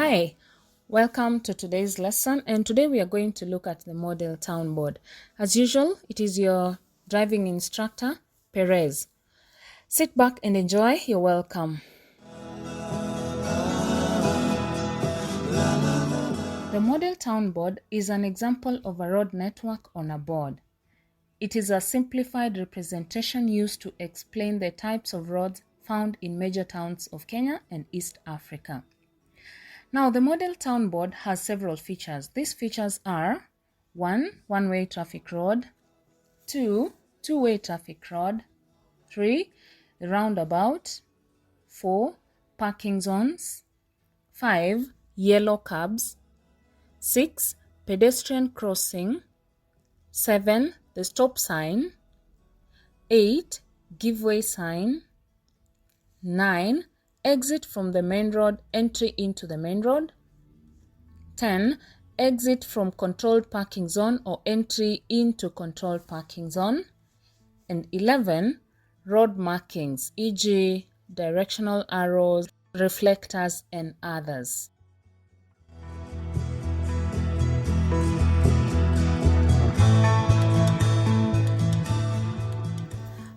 Hi, welcome to today's lesson, and today we are going to look at the model town board. As usual, it is your driving instructor, Perez. Sit back and enjoy. You're welcome. The model town board is an example of a road network on a board. It is a simplified representation used to explain the types of roads found in major towns of Kenya and East Africa. Now, the model town board has several features. These features are 1. One-way traffic road, 2. Two-way traffic road, 3. Roundabout, 4. Parking zones, 5. Yellow cabs, 6. Pedestrian crossing, 7. The stop sign, 8. Giveaway sign, 9. Exit from the main road, entry into the main road, 10. Exit from controlled parking zone or entry into controlled parking zone, and 11. Road markings, e.g. directional arrows, reflectors, and others.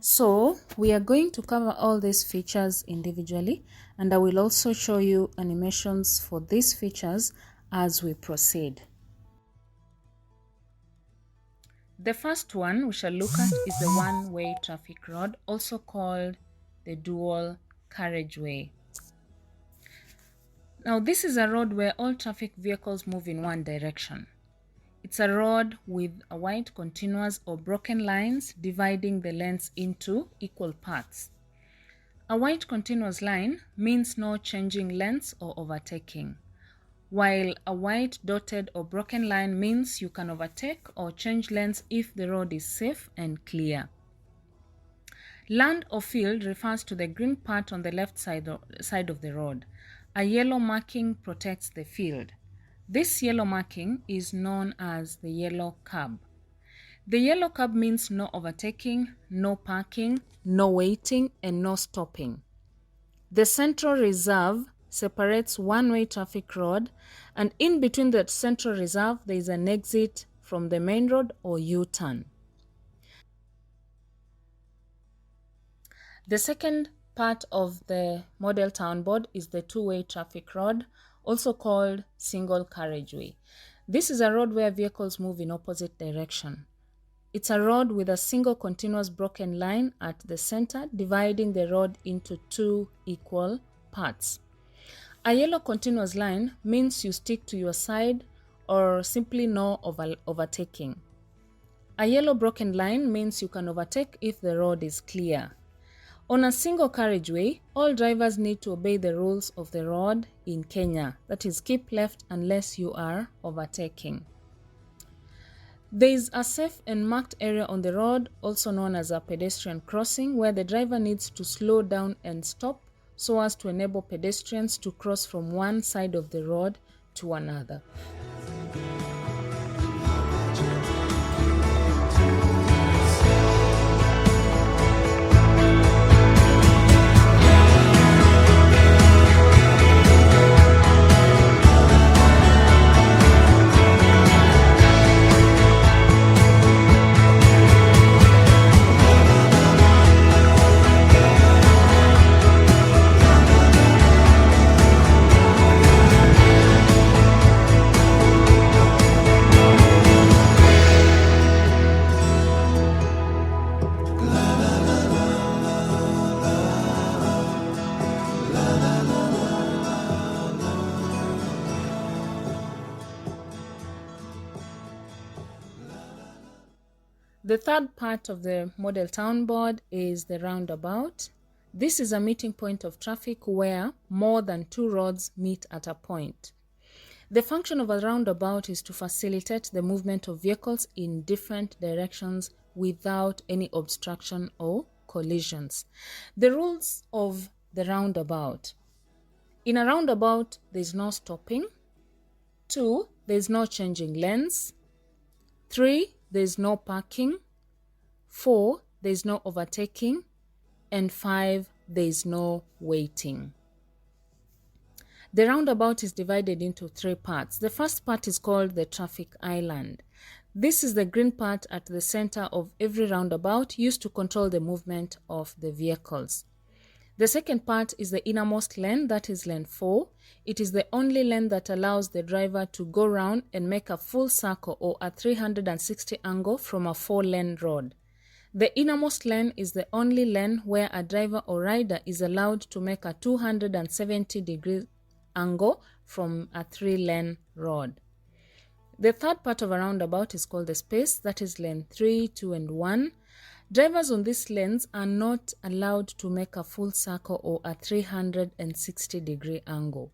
So we are going to cover all these features individually, and I will also show you animations for these features as we proceed. The first one we shall look at is the one-way traffic road, also called the dual carriageway. Now, this is a road where all traffic vehicles move in one direction. It's a road with a white continuous or broken lines dividing the lanes into equal parts. A white continuous line means no changing lanes or overtaking, while a white dotted or broken line means you can overtake or change lanes if the road is safe and clear. Land or field refers to the green part on the left side of the road. A yellow marking protects the field. This yellow marking is known as the yellow curb. The yellow curb means no overtaking, no parking, no waiting, and no stopping. The central reserve separates one-way traffic road, and in between the central reserve there is an exit from the main road or U-turn. The second part of the model town board is the two-way traffic road, also called single carriageway. This is a road where vehicles move in opposite direction. It's a road with a single continuous broken line at the center, dividing the road into two equal parts. A yellow continuous line means you stick to your side or simply no overtaking. A yellow broken line means you can overtake if the road is clear. On a single carriageway, all drivers need to obey the rules of the road in Kenya, that is, keep left unless you are overtaking. There is a safe and marked area on the road, also known as a pedestrian crossing, where the driver needs to slow down and stop so as to enable pedestrians to cross from one side of the road to another. The third part of the model town board is the roundabout. This is a meeting point of traffic where more than two roads meet at a point. The function of a roundabout is to facilitate the movement of vehicles in different directions without any obstruction or collisions. The rules of the roundabout. In a roundabout, there is no stopping. 2. There is no changing lanes. 3. There is no parking. 4. There is no overtaking. And 5. There is no waiting. The roundabout is divided into three parts. The first part is called the traffic island. This is the green part at the center of every roundabout used to control the movement of the vehicles. The second part is the innermost lane, that is lane 4. It is the only lane that allows the driver to go round and make a full circle or a 360 angle from a 4-lane road. The innermost lane is the only lane where a driver or rider is allowed to make a 270-degree angle from a 3-lane road. The third part of a roundabout is called the space, that is lane 3, 2, and 1. Drivers on these lanes are not allowed to make a full circle or a 360-degree angle.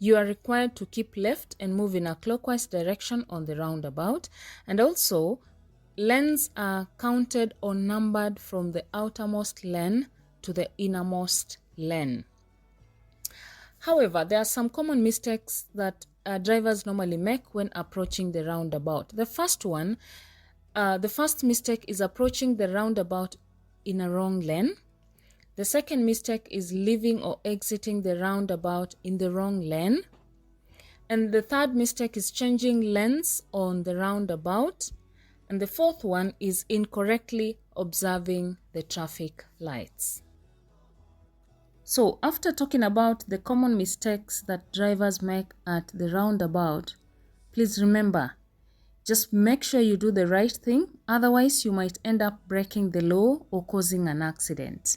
You are required to keep left and move in a clockwise direction on the roundabout, and also lanes are counted or numbered from the outermost lane to the innermost lane. However, there are some common mistakes that drivers normally make when approaching the roundabout. The first mistake is approaching the roundabout in a wrong lane. The second mistake is leaving or exiting the roundabout in the wrong lane. And the third mistake is changing lanes on the roundabout. And the fourth one is incorrectly observing the traffic lights. So after talking about the common mistakes that drivers make at the roundabout, please remember, just make sure you do the right thing, otherwise you might end up breaking the law or causing an accident.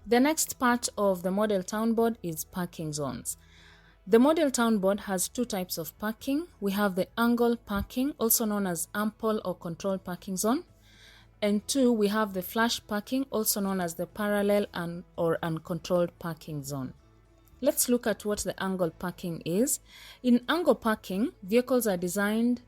The next part of the Model Town Board is parking zones. The Model Town Board has two types of parking. We have the angle parking, also known as ample or controlled parking zone. And two, we have the flush parking, also known as the parallel or uncontrolled parking zone. Let's look at what the angle parking is. In angle parking, vehicles are designed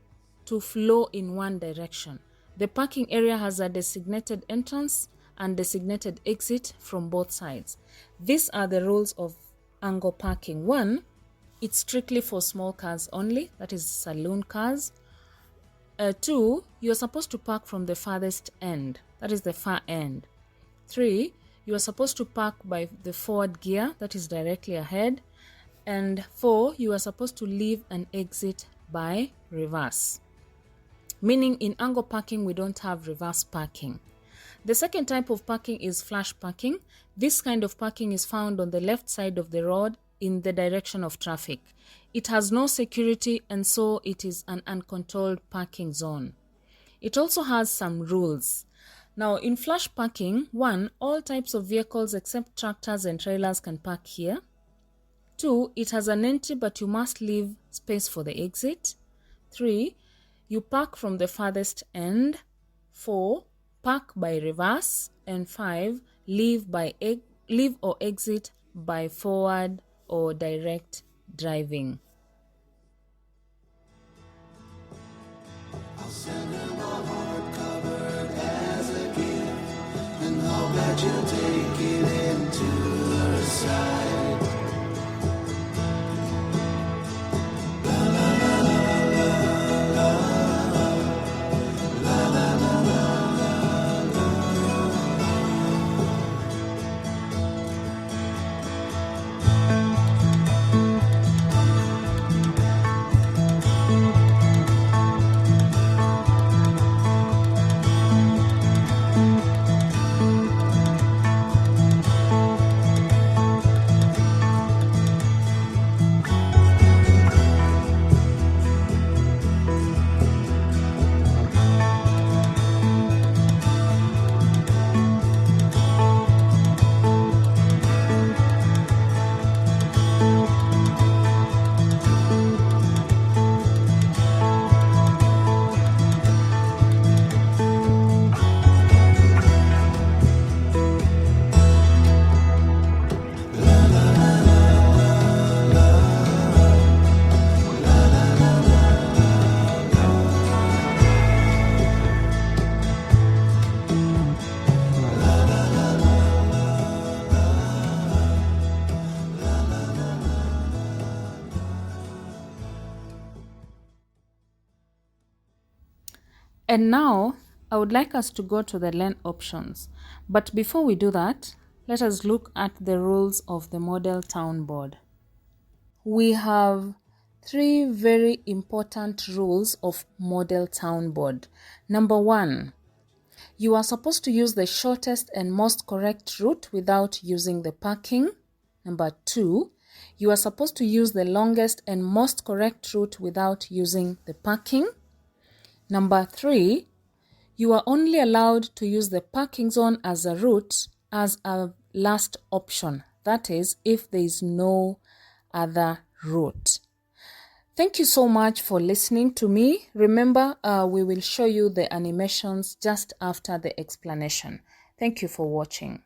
to flow in one direction. The parking area has a designated entrance and designated exit from both sides. These are the rules of angle parking. 1, it's strictly for small cars only, that is saloon cars. 2, you're supposed to park from the farthest end, that is the far end. 3, you are supposed to park by the forward gear, that is directly ahead. And 4, you are supposed to leave and exit by reverse. Meaning in angle parking, we don't have reverse parking. The second type of parking is flush parking. This kind of parking is found on the left side of the road in the direction of traffic. It has no security, and so it is an uncontrolled parking zone. It also has some rules. Now, in flush parking, 1, all types of vehicles except tractors and trailers can park here. 2, it has an entry, but you must leave space for the exit. 3, you park from the farthest end. 4, park by reverse. And 5, leave or exit by forward or direct driving. I'll send her my heart covered as a gift, and hope that you'll take it into her side. And now, I would like us to go to the learn options. But before we do that, let us look at the rules of the Model Town Board. We have 3 very important rules of Model Town Board. Number 1, you are supposed to use the shortest and most correct route without using the parking. Number 2, you are supposed to use the longest and most correct route without using the parking. Number 3, you are only allowed to use the parking zone as a route as a last option. That is, if there is no other route. Thank you so much for listening to me. Remember, we will show you the animations just after the explanation. Thank you for watching.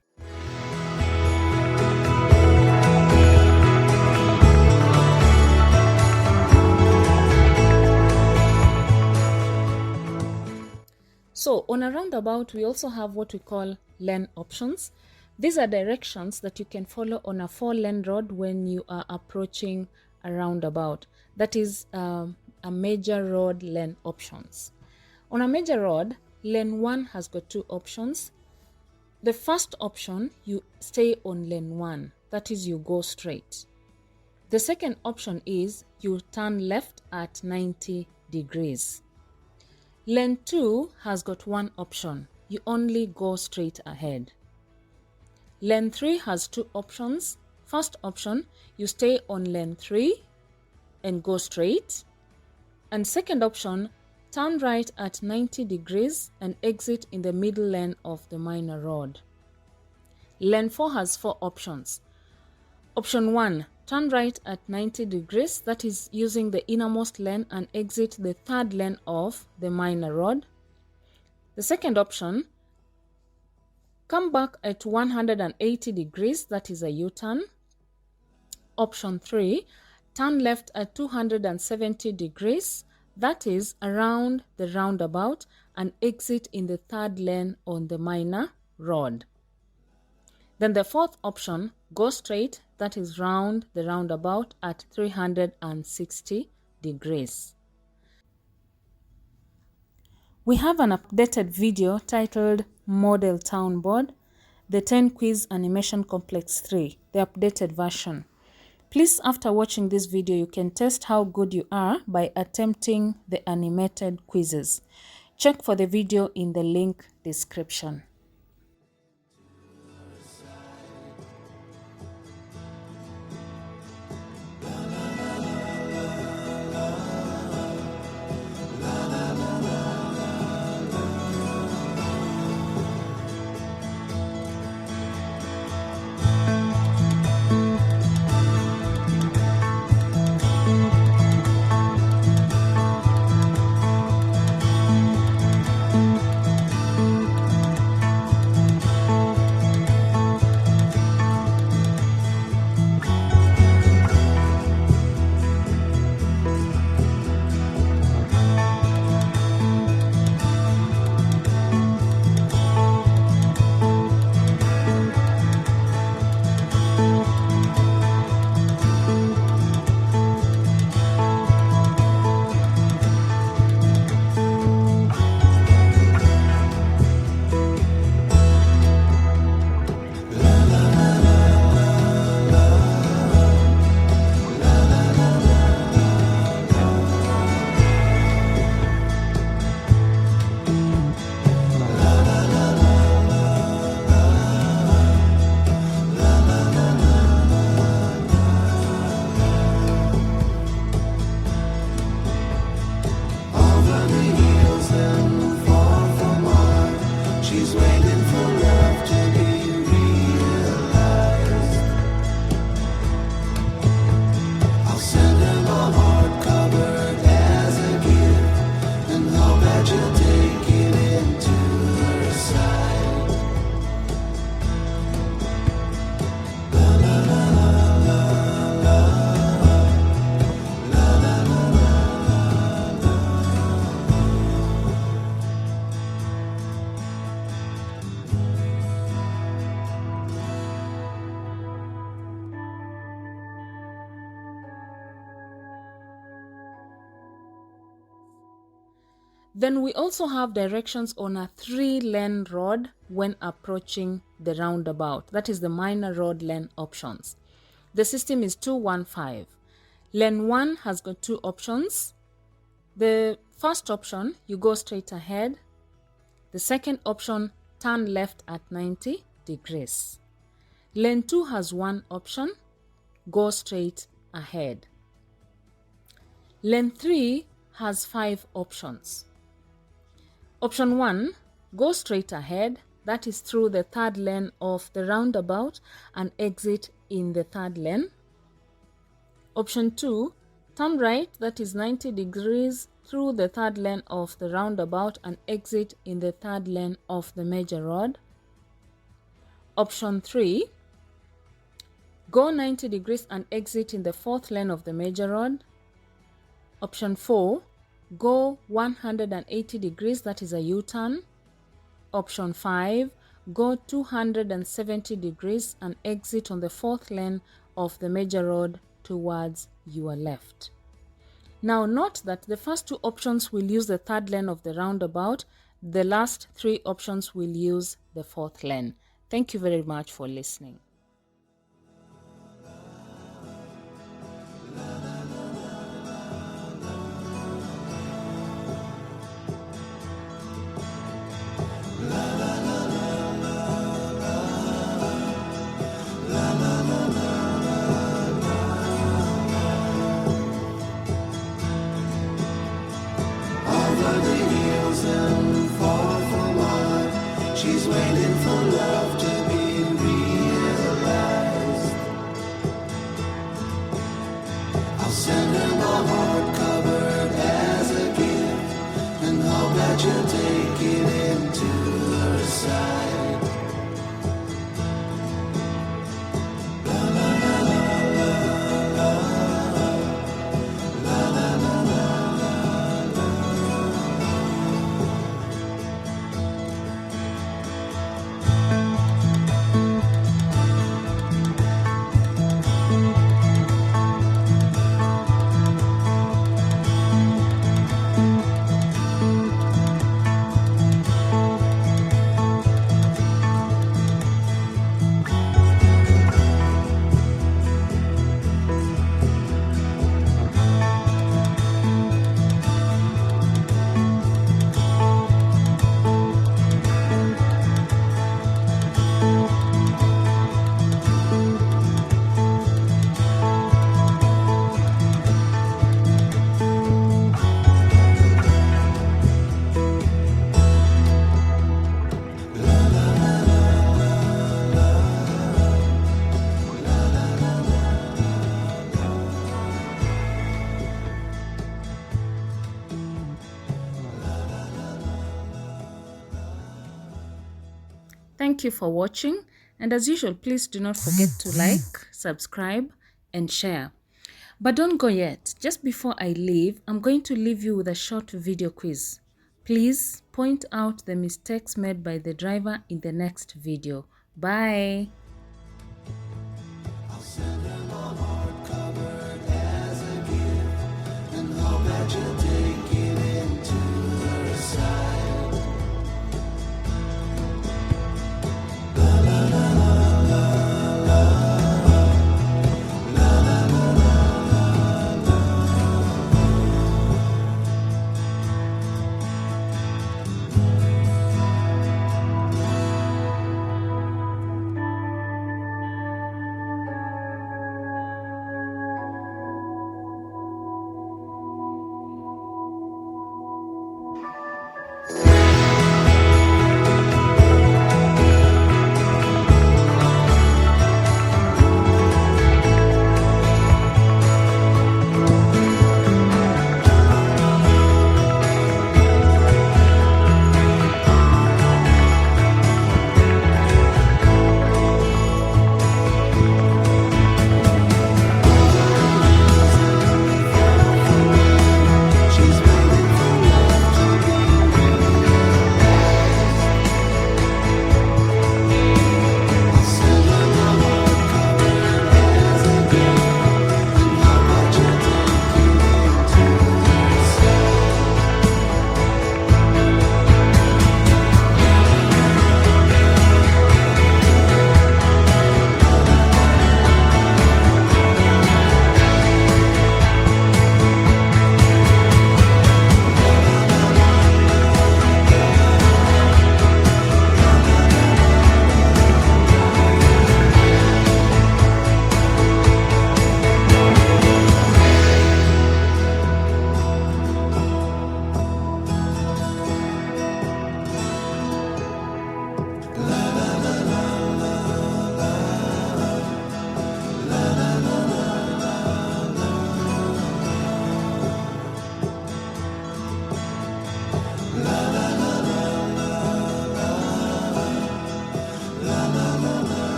So on a roundabout, we also have what we call lane options. These are directions that you can follow on a 4-lane road when you are approaching a roundabout. That is a major road lane options. On a major road, lane 1 has got 2 options. The first option, you stay on lane 1. That is, you go straight. The second option is you turn left at 90 degrees. Lane 2 has got 1 option. You only go straight ahead. Lane 3 has 2 options. First option, you stay on lane 3 and go straight. And second option, turn right at 90 degrees and exit in the middle lane of the minor road. Lane 4 has 4 options. Option 1, turn right at 90 degrees, that is using the innermost lane and exit the third lane of the minor road. The second option, come back at 180 degrees, that is a U-turn. Option 3, turn left at 270 degrees, that is around the roundabout and exit in the third lane on the minor road. Then the fourth option, go straight, that is round the roundabout at 360 degrees. We have an updated video titled Model Town Board, the 10 Quiz Animation Complex 3, the updated version. Please, after watching this video, you can test how good you are by attempting the animated quizzes. Check for the video in the link description. Then we also have directions on a 3-lane road when approaching the roundabout. That is the minor road lane options. The system is 215. Lane 1 has got 2 options. The first option, you go straight ahead. The second option, turn left at 90 degrees. Lane 2 has 1 option, go straight ahead. Lane 3 has 5 options. Option 1, go straight ahead. That is through the 3rd lane of the roundabout and exit in the 3rd lane. Option 2, turn right, that is 90 degrees through the 3rd lane of the roundabout and exit in the 3rd lane of the major road. Option 3, go 90 degrees and exit in the 4th lane of the major road. Option 4, go 180 degrees, that is a U-turn. Option 5, go 270 degrees and exit on the 4th lane of the major road towards your left. Now note that the first 2 options will use the 3rd lane of the roundabout. The last 3 options will use the 4th lane. Thank you very much for listening. Over the hills and far from mine, she's waiting for love to be realized. I'll send her my heart covered as a gift, and hope that you'll take it into her side. Thank you for watching, and as usual, please do not forget to like, subscribe, and share. But don't go yet. Just before I leave, I'm going to leave you with a short video quiz. Please point out the mistakes made by the driver in the next video. Bye.